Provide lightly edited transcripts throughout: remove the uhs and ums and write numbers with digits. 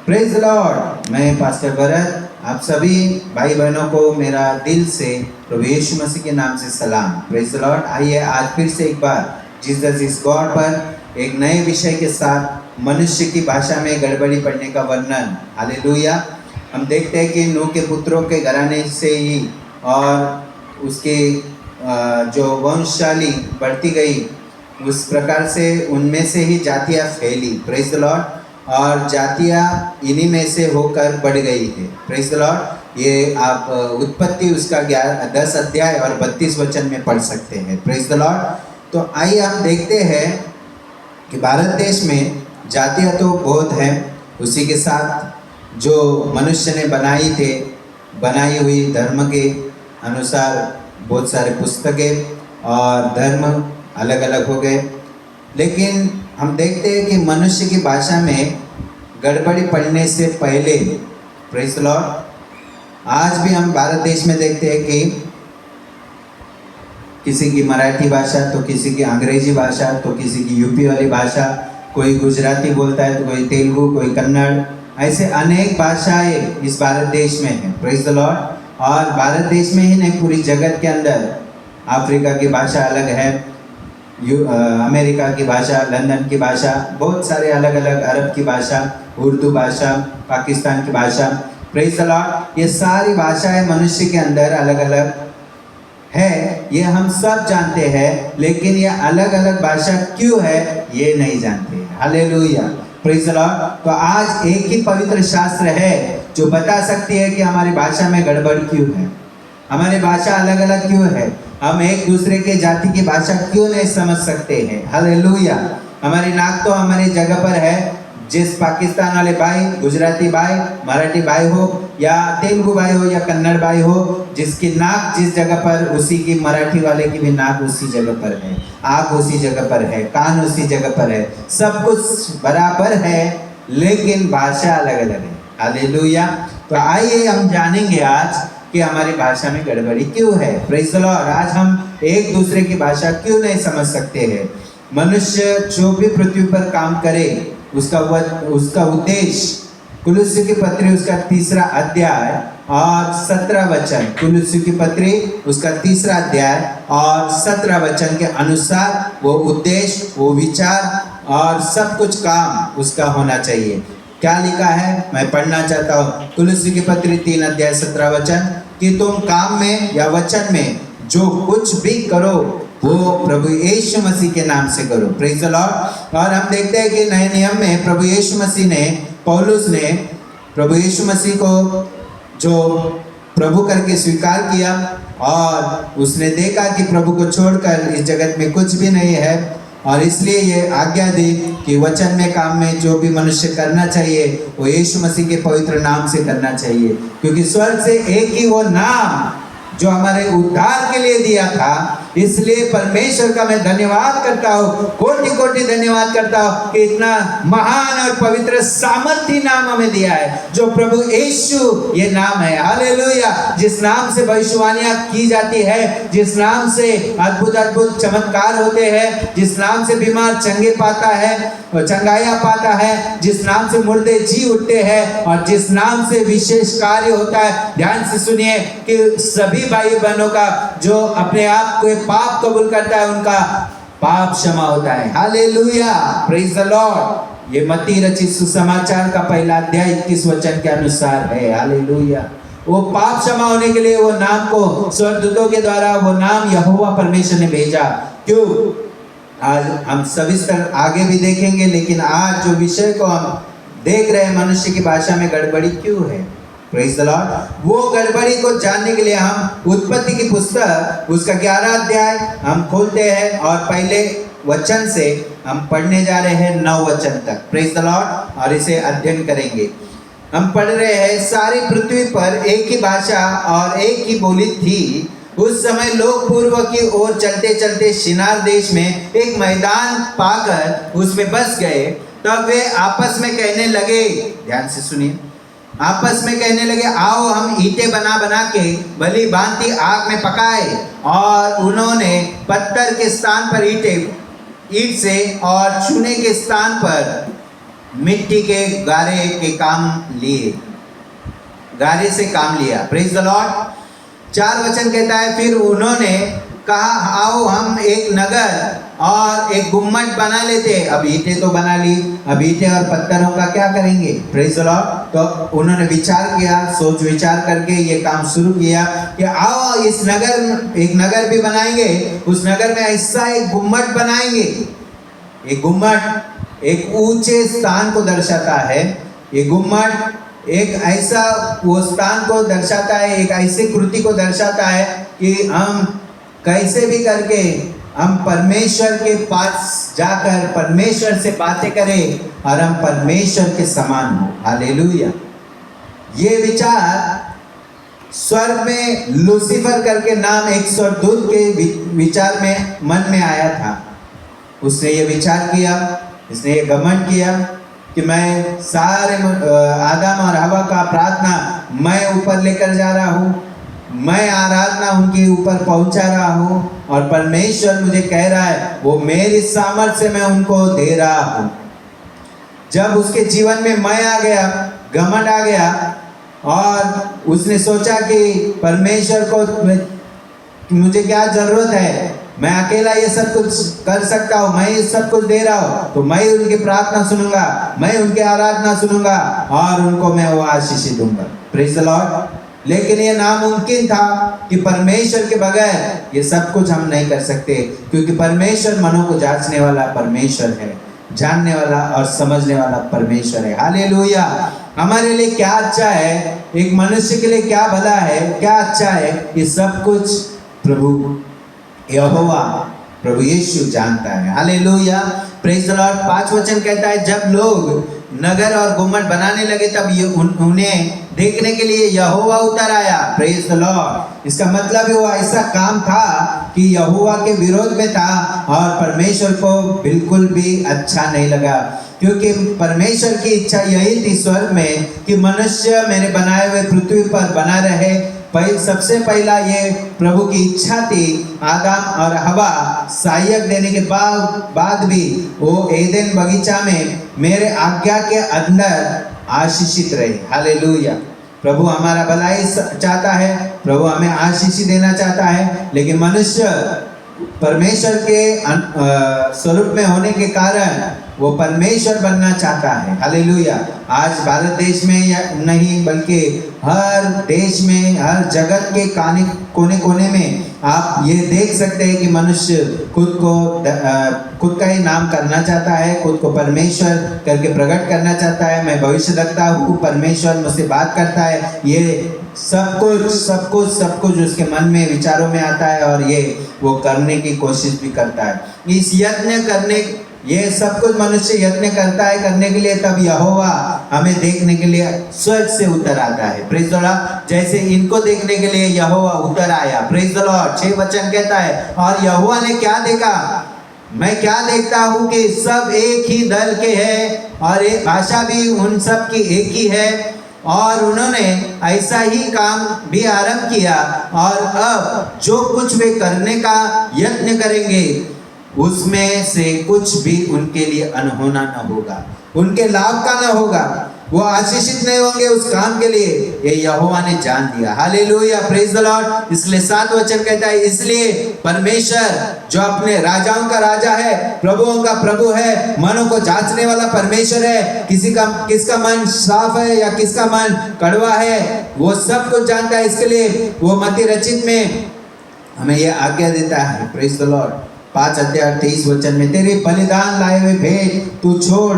Praise Lord. मैं pastor Bharat आप सभी भाई बहनों को मेरा दिल से प्रभु यीशु मसीह के नाम से सलाम। Praise Lord. आइए आज फिर से एक बार जीसस इज गॉड पर एक नए विषय के साथ मनुष्य की भाषा में गड़बड़ी पड़ने का वर्णन। हालेलुया। हम देखते हैं कि नूह के पुत्रों के घराने से ही और उसके जो वंशशाली बढ़ती गई उस प्रकार से उनमें से ही जातियाँ फैली। Praise the Lord. और जातियाँ इन्हीं में से होकर बढ़ गई है। Praise the Lord. ये आप उत्पत्ति उसका 10 अध्याय और 32 वचन में पढ़ सकते हैं। Praise the Lord. तो आइए हम देखते हैं कि भारत देश में जातियाँ तो बहुत हैं, उसी के साथ जो मनुष्य ने बनाई हुई धर्म के अनुसार बहुत सारे पुस्तकें और धर्म अलग अलग हो गए। लेकिन हम देखते हैं कि मनुष्य की भाषा में गड़बड़ी पड़ने से पहले, प्रेज द लॉर्ड, आज भी हम भारत देश में देखते हैं कि किसी की मराठी भाषा तो किसी की अंग्रेजी भाषा तो किसी की यूपी वाली भाषा, कोई गुजराती बोलता है तो कोई तेलुगु, कोई कन्नड़, ऐसे अनेक भाषाएं इस भारत देश में हैं। Praise the Lord. और भारत देश में ही नहीं, पूरी जगत के अंदर अफ्रीका की भाषा अलग है, अमेरिका की भाषा, लंदन की भाषा, बहुत सारे अलग अलग, अरब की भाषा, उर्दू भाषा, पाकिस्तान की भाषा। Praise the Lord. ये सारी भाषाएं मनुष्य के अंदर अलग अलग है, ये हम सब जानते हैं, लेकिन ये अलग अलग भाषा क्यों है ये नहीं जानते हैं। हालेलुया। Praise the Lord. तो आज एक ही पवित्र शास्त्र है जो बता सकती है कि हमारी भाषा में गड़बड़ क्यों है, हमारी भाषा अलग अलग क्यों है, हम एक दूसरे के जाति की भाषा क्यों नहीं समझ सकते हैं। हालेलुया। हमारी नाक तो हमारी जगह पर है। जिस पाकिस्तान वाले भाई, गुजराती भाई, मराठी भाई हो या तेलुगु भाई हो या कन्नड़ भाई हो, जिसकी नाक जिस जगह पर, उसी की मराठी वाले की भी नाक उसी जगह पर है, आँख उसी जगह पर है, कान उसी जगह पर है, सब कुछ बराबर है, लेकिन भाषा अलग अलग है। हालेलुया। तो आइए हम जानेंगे आज कि हमारी भाषा में गड़बड़ी क्यों है। Praise the Lord. आज हम एक दूसरे की भाषा क्यों नहीं समझ सकते हैं। मनुष्य जो भी पृथ्वी पर काम करे उसका उद्देश्य, कुलुस्सी की पत्री उसका 3 अध्याय और 17 वचन, कुलुस्सी की पत्री उसका 3 अध्याय और 17 वचन के अनुसार वो उद्देश्य, वो विचार और सब कुछ काम उसका होना चाहिए। क्या लिखा है मैं पढ़ना चाहता हूँ। कुलुस्सी की पत्री 3 अध्याय 17 वचन, कि तुम काम में या वचन में जो कुछ भी करो वो प्रभु यीशु मसीह के नाम से करो। Praise the Lord. और हम देखते हैं कि नए नियम में प्रभु यीशु मसीह ने, पौलुस ने प्रभु यीशु मसीह को जो प्रभु करके स्वीकार किया और उसने देखा कि प्रभु को छोड़कर इस जगत में कुछ भी नहीं है, और इसलिए ये आज्ञा दी कि वचन में, काम में जो भी मनुष्य करना चाहिए वो यीशु मसीह के पवित्र नाम से करना चाहिए, क्योंकि स्वर्ग से एक ही वो नाम जो हमारे उद्धार के लिए दिया था। इसलिए परमेश्वर का मैं धन्यवाद करता हूँ, कोटि कोटि धन्यवाद करता हूँ कि इतना महान और पवित्र सामर्थी नाम हमें दिया है, जो प्रभु यीशु ये नाम है। हालेलुया। जिस नाम से भविष्यवाणियां की जाती है, जिस नाम से अद्भुत अद्भुत चमत्कार होते हैं, जिस नाम से बीमार चंगे पाता है, चंगाया पाता है, जिस नाम से मुर्दे जी उठते हैं, और जिस नाम से विशेष कार्य होता है। ध्यान से सुनिए कि सभी भाई बहनों का जो अपने आप को पाप कबूल करता है उनका पाप क्षमा होता है। हालेलुया। Praise the Lord. ये मत्ती रचित सुसमाचार का 1 अध्याय 21 वचन के अनुसार है। हालेलुया। वो पाप क्षमा होने के लिए वो नाम को स्वर्गदूतों के द्वारा वो नाम यहोवा परमेश्वर ने भेजा। क्यों? आज हम सविस्तर आगे भी देखेंगे, लेकिन आज जो विषय को हम देख रहे हैं, मनुष्य की भाषा में गड़बड़ी क्यों है। Praise the Lord. वो गड़बड़ी को जानने के लिए हम उत्पत्ति की पुस्तक उसका 11 अध्याय हम खोलते हैं और पहले वचन से हम पढ़ने जा रहे हैं 9 वचन तक। Praise the Lord. और इसे अध्ययन करेंगे। हम पढ़ रहे हैं, सारी पृथ्वी पर एक ही भाषा और एक ही बोली थी। उस समय लोग पूर्व की ओर चलते चलते शिनार देश में एक मैदान पाकर उसमें बस गए। तब वे आपस में कहने लगे, ध्यान से सुनिए, आपस में कहने लगे, आओ हम ईंटें बना बना के भली भांति आग में पकाए। और उन्होंने पत्थर के स्थान पर ईंट से और चूने के स्थान पर मिट्टी के गारे के काम लिए, गारे से काम लिया। Praise the Lord. 4 वचन कहता है, फिर उन्होंने कहा आओ हम एक नगर और एक गुम्मट बना लेते। अब ईंटें तो बना ली, अब ईंटें और पत्थरों का क्या करेंगे? Praise the Lord. तो उन्होंने विचार किया, सोच विचार करके ये काम शुरू किया कि आओ इस नगर, एक नगर भी बनाएंगे, उस नगर में ऐसा एक गुम्मट बनाएंगे। एक गुम्मट एक ऊंचे स्थान को दर्शाता है। ये गुम्मट एक ऐसा वो स्थान को दर्शाता है, एक ऐसी कृति को दर्शाता है कि हम कैसे भी करके हम परमेश्वर के पास जाकर परमेश्वर से बातें करें और हम परमेश्वर के समान हो। हालेलुया। ये विचार स्वर्ग में लूसीफर करके नाम एक स्वर्गदूत के विचार में मन में आया था। उसने ये विचार किया, इसने ये घमंड किया कि मैं सारे आदम और हवा का प्रार्थना मैं ऊपर लेकर जा रहा हूँ, मैं आराधना उनके ऊपर पहुंचा रहा हूँ और परमेश्वर मुझे कह रहा है वो मेरी सामर्थ्य से मैं उनको दे रहा हूँ। जब उसके जीवन में मैं आ गया, घमंड आ गया और उसने सोचा कि परमेश्वर को मुझे क्या जरूरत है, मैं अकेला ये सब कुछ कर सकता हूँ, मैं ये सब कुछ दे रहा हूँ, तो मैं उनकी प्रार्थना सुनूंगा, मैं उनकी आराधना सुनूंगा और उनको मैं वो आशीष दूंगा। Praise the Lord. लेकिन ये नामुमकिन था कि परमेश्वर के बगैर ये सब कुछ हम नहीं कर सकते, क्योंकि परमेश्वर मनों को जांचने वाला परमेश्वर है, जानने वाला और समझने वाला परमेश्वर है। हालेलुया। हमारे लिए क्या अच्छा है, एक मनुष्य के लिए क्या भला है, क्या अच्छा है, ये सब कुछ प्रभु यहोवा, प्रभु यीशु जानता है। हालेलुया। Praise the Lord. 5 वचन कहता है, जब लोग नगर और गुम्मट बनाने लगे तब उन्हें देखने के लिए यहोवा उतर आया। Praise the Lord. इसका मतलब वो ऐसा काम था कि यहोवा के विरोध में था और परमेश्वर को बिल्कुल भी अच्छा नहीं लगा, क्योंकि परमेश्वर की इच्छा यही थी स्वर्ग में कि मनुष्य मेरे बनाए हुए पृथ्वी पर बना रहे। सबसे पहला ये प्रभु की इच्छा थी। आदम और हवा सहायक देने के बाद भी वो एदेन बगीचा में मेरे आज्ञा के अंदर आशीषित रहे। हालेलुया। प्रभु हमारा भलाई चाहता है, प्रभु हमें आशीष देना चाहता है, लेकिन मनुष्य परमेश्वर के स्वरूप में होने के कारण वो परमेश्वर बनना चाहता है। हालेलुया। आज भारत देश में या नहीं बल्कि हर देश में, हर जगत के कोने कोने में आप ये देख सकते हैं कि मनुष्य खुद का ही नाम करना चाहता है, खुद को परमेश्वर करके प्रकट करना चाहता है। मैं भविष्य देखता हूँ, परमेश्वर मुझसे बात करता है, ये सब कुछ उसके मन में, विचारों में आता है और ये वो करने की कोशिश भी करता है। इस यत्न करने, ये सब कुछ मनुष्य यत्न करता है करने के लिए, तब यहोवा हमें देखने के लिए स्वर्ग से उतर आता है। Praise the Lord. जैसे इनको देखने के लिए यहोवा उतर आया। Praise the Lord. 6 वचन कहता है, और यहोवा ने क्या देखा, मैं क्या देखता हूँ कि सब एक ही दल के हैं और एक भाषा भी उन सब की एक ही है, और उन्होंने ऐसा ही काम भी आरंभ किया, और अब जो कुछ वे करने का यत्न करेंगे उसमें से कुछ भी उनके लिए अनहोना न होगा, उनके लाभ का न होगा, वो आशीषित नहीं होंगे उस काम के लिए। ये यहोवा ने जान लिया। हालेलुया। Praise the Lord. इसलिए 7 वचन कहता है, इसलिए परमेश्वर जो अपने राजाओं का राजा है, प्रभुओं का प्रभु है, मनों को जांचने वाला परमेश्वर है, किसका मन साफ है या किसका मन कड़वा है, वो सब कुछ जानता है। इसके लिए वो मत्ती रचित में हमें ये आज्ञा देता है। Praise the Lord. 5 अध्याय 23 वचन में, तेरे बलिदान लाए हुए भेंट तू छोड़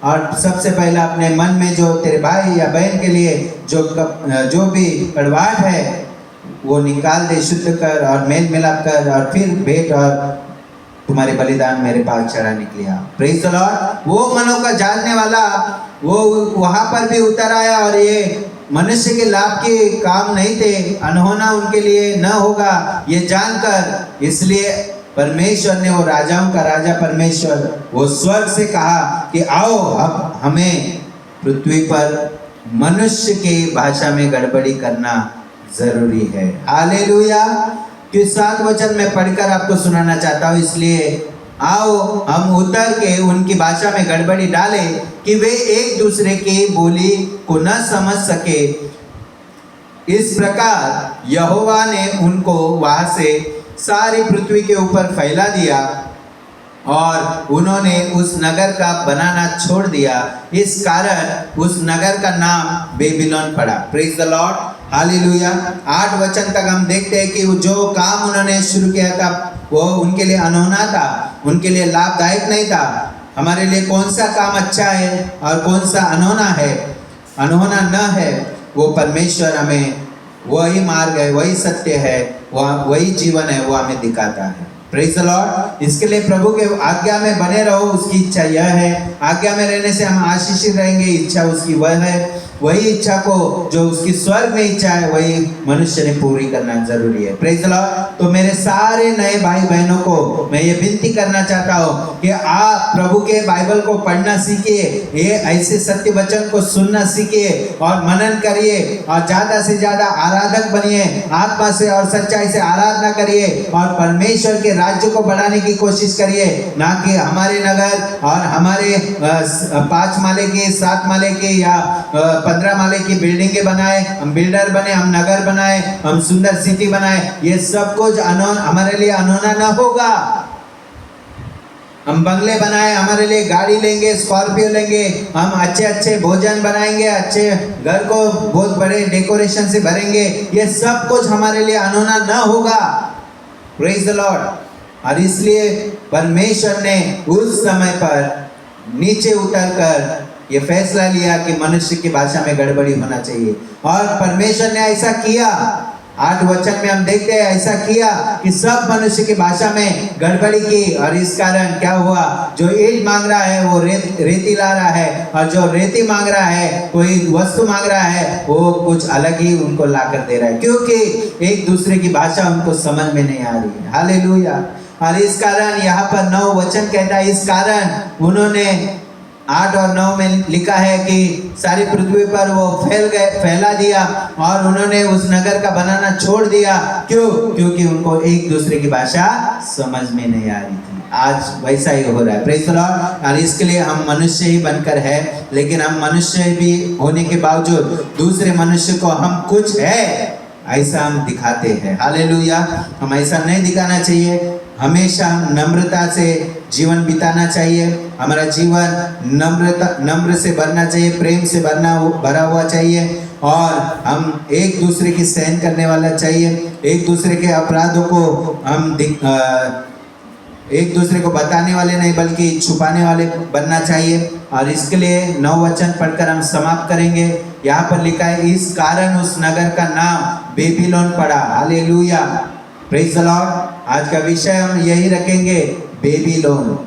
और सबसे पहला अपने मन में जो तेरे भाई या बहन के लिए जो भी कड़वाहट है वो निकाल दे, शुद्ध कर और मेल मिलाप कर, और फिर भेंट और तुम्हारे बलिदान मेरे पास चढ़ाने के लिए। Praise the Lord. वो मनों का जानने वाला वो वहाँ पर भी उतर आया, और ये मनुष्य के लाभ के काम नहीं थे, अनहोना उनके लिए न होगा ये जानकर, इसलिए परमेश्वर ने, वो राजाओं का राजा परमेश्वर, वो स्वर्ग से कहा कि आओ अब हमें पृथ्वी पर मनुष्य के भाषा में गड़बड़ी करना जरूरी है। हालेलुया। कि 7 वचन मैं पढ़कर आपको सुनाना चाहता हूँ, इसलिए आओ हम उतर के उनकी भाषा में गड़बड़ी डालें कि वे एक दूसरे की बोली को न समझ सके। इस प्रकार यहोवा ने उनको वहां से सारी पृथ्वी के ऊपर फैला दिया और उन्होंने उस नगर का बनाना छोड़ दिया। इस कारण उस नगर का नाम बेबीलोन पड़ा। Praise the Lord, hallelujah. 8 वचन तक हम देखते हैं कि जो काम उन्होंने शुरू किया था वो उनके लिए अनहोना था, उनके लिए लाभदायक नहीं था। हमारे लिए कौन सा काम अच्छा है और कौन सा अनहोना है, अनहोना न है, वो परमेश्वर हमें वही मार्ग है, वही सत्य है, वही जीवन है, वो हमें दिखाता है। Praise the Lord. इसके लिए प्रभु के आज्ञा में बने रहो, उसकी इच्छा यह है। आज्ञा में रहने से हम आशीषित रहेंगे, इच्छा उसकी वह है। वही इच्छा को जो उसकी स्वर्ग में इच्छा है वही मनुष्य ने पूरी करना जरूरी है। Praise the Lord. तो मेरे सारे नए भाई बहनों को मैं ये विनती करना चाहता हूँ कि आप प्रभु के बाइबल को पढ़ना सीखिए, ये ऐसे सत्य वचन को सुनना सीखिए और मनन करिए और ज्यादा से ज्यादा आराधक बनिए, आत्मा से और सच्चाई से आराधना करिए और परमेश्वर के राज्य को बढ़ाने की कोशिश करिए, ना कि हमारे नगर और हमारे 5 माले के 7 माले के या 15 माले की बिल्डिंगें बनाए, हम बिल्डर बने, हम नगर बनाए, हम सुंदर सिटी बनाए, ये सब कुछ हमारे लिए अनहोना ना होगा। हम बंगले बनाए, हमारे लिए गाड़ी लेंगे, स्कॉर्पियो लेंगे, हम अच्छे अच्छे भोजन बनाएंगे, अच्छे घर को बहुत बड़े डेकोरेशन से भरेंगे, ये सब कुछ हमारे लिए अनहोना ना होगा। Praise the Lord. और इसलिए परमेश्वर ने उस समय पर नीचे उतरकर ये फैसला लिया कि मनुष्य की भाषा में गड़बड़ी होना चाहिए और परमेश्वर ने ऐसा किया। 8 वचन में हम देखते हैं ऐसा किया कि सब मनुष्य की भाषा में गड़बड़ी की और इस कारण क्या हुआ, जो ईंट मांग रहा है वो रेती ला रहा है और जो रेती मांग रहा है, कोई वस्तु मांग रहा है, वो कुछ अलग ही उनको ला कर दे रहा है, क्योंकि एक दूसरे की भाषा उनको समझ में नहीं आ रही है। हालेलुया। और इस कारण यहाँ पर 9 वचन कहता है, इस कारण उन्होंने 8 और 9 में लिखा है कि सारी पृथ्वी पर वो फैला दिया और उन्होंने उस नगर का बनाना छोड़ दिया। क्यों? क्योंकि उनको एक दूसरे की भाषा समझ में नहीं आ रही थी। आज वैसा ही हो रहा है। Praise the Lord. और इसके लिए हम मनुष्य ही बनकर है, लेकिन हम मनुष्य भी होने के बावजूद दूसरे मनुष्य को हम कुछ है ऐसा हम दिखाते हैं। हालेलुया। हम ऐसा नहीं दिखाना चाहिए, हमेशा नम्रता से जीवन बिताना चाहिए। हमारा जीवन नम्र से भरना चाहिए, प्रेम से भरा हुआ चाहिए और हम एक दूसरे की सहन करने वाला चाहिए। एक दूसरे के अपराधों को हम एक दूसरे को बताने वाले नहीं बल्कि छुपाने वाले बनना चाहिए। और इसके लिए 9 वचन पढ़कर हम समाप्त करेंगे। यहाँ पर लिखा है, इस कारण उस नगर का नाम बेबीलोन पड़ा। हालेलुया। Praise the Lord. आज का विषय हम यही रखेंगे, बेबीलोन।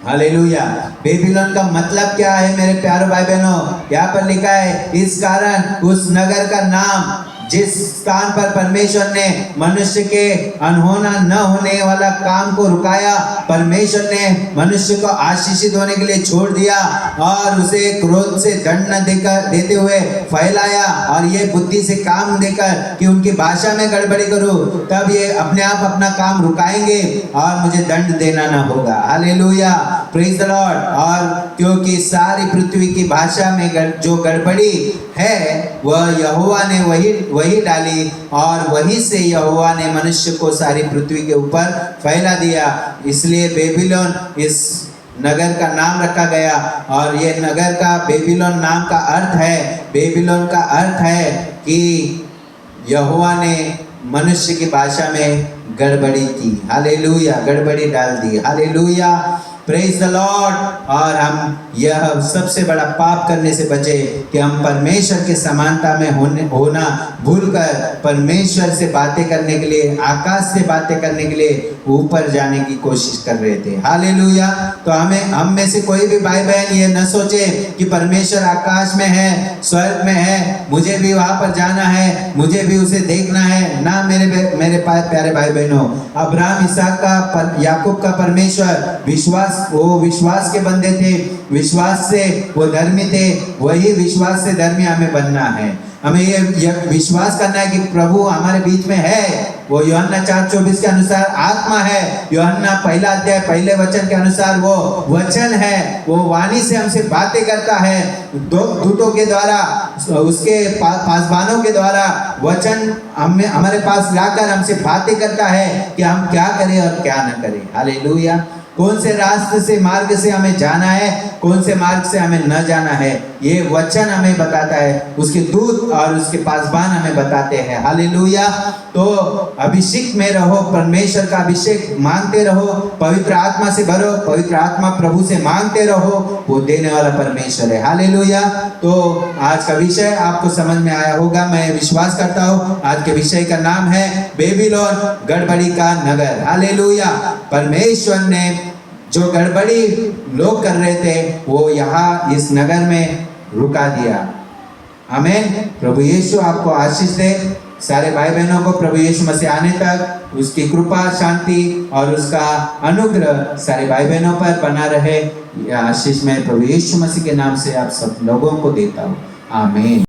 हालेलुया। बेबीलोन का मतलब क्या है मेरे प्यारे भाई बहनों? यहाँ पर लिखा है, इस कारण उस नगर का नाम, जिस स्थान पर परमेश्वर ने मनुष्य के अनहोना न होने वाला काम को रुकाया, परमेश्वर ने मनुष्य को आशीषित होने के लिए छोड़ दिया और उसे क्रोध से दंड न देते हुए फैलाया और ये बुद्धि से काम देकर कि उनकी भाषा में गड़बड़ी करूं, तब ये अपने आप अपना काम रुकाएंगे और मुझे दंड देना ना होगा। हालेलुया। Praise the Lord. और क्योंकि सारी पृथ्वी की भाषा में जो गड़बड़ी है वह यहोवा ने वही डाली और वहीं से यहोवा ने मनुष्य को सारी पृथ्वी के ऊपर फैला दिया। इसलिए बेबीलोन इस नगर का नाम रखा गया और ये नगर का बेबीलोन नाम का अर्थ है, बेबीलोन का अर्थ है कि यहोवा ने मनुष्य की भाषा में गड़बड़ी की। हालेलुया। गड़बड़ी डाल दी। हालेलुया। Praise the Lord. और हम यह सबसे बड़ा पाप करने से बचे कि हम परमेश्वर के समानता में होना भूलकर परमेश्वर से बातें करने के लिए, आकाश से बातें करने के लिए ऊपर जाने की कोशिश कर रहे थे। हालेलुया। तो हम में से कोई भी भाई बहन ये न सोचे कि परमेश्वर आकाश में है, स्वर्ग में है, मुझे भी वहां पर जाना है, मुझे भी उसे देखना है। ना मेरे प्यारे भाई बहनों, अब्राहम, इसहाक का, याकूब का परमेश्वर वो विश्वास के बंदे थे, विश्वास से वो धर्मी थे, वही विश्वास से धर्मी हमें बनना है। हमें ये विश्वास करना है कि प्रभु हमारे बीच में है। वो यूहन्ना 4:24 के अनुसार आत्मा है। यूहन्ना 1 अध्याय 1 वचन के अनुसार वो वचन है। वो वाणी से हमसे बातें करता है, दूतों के द्वारा, उसके पासबानों के द्वारा वचन हमारे पास लाकर हमसे बातें करता है कि हम क्या करें और क्या न करें। हालेलुया। कौन से रास्ते से, मार्ग से हमें जाना है, कौन से मार्ग से हमें न जाना है, ये वचन हमें बताता है। उसके दूत और उसके पासबान हमें बताते हैं। हालेलुया। तो अभिषेक में रहो, परमेश्वर का अभिषेक मांगते रहो, पवित्र आत्मा से भरो, पवित्र आत्मा प्रभु से मांगते रहो, वो देने वाला परमेश्वर है। हालेलुया। तो आज का विषय आपको समझ में आया होगा, मैं विश्वास करता हूँ। आज के विषय का नाम है बेबीलोन, गड़बड़ी का नगर। हालेलुया। परमेश्वर ने जो गड़बड़ी लोग कर रहे थे वो यहाँ इस नगर में रुका दिया। आमीन। प्रभु यीशु आपको आशीष दे। सारे भाई बहनों को प्रभु यीशु मसीह आने तक उसकी कृपा, शांति और उसका अनुग्रह सारे भाई बहनों पर बना रहे। यह आशीष मैं प्रभु यीशु मसीह के नाम से आप सब लोगों को देता हूँ। आमीन।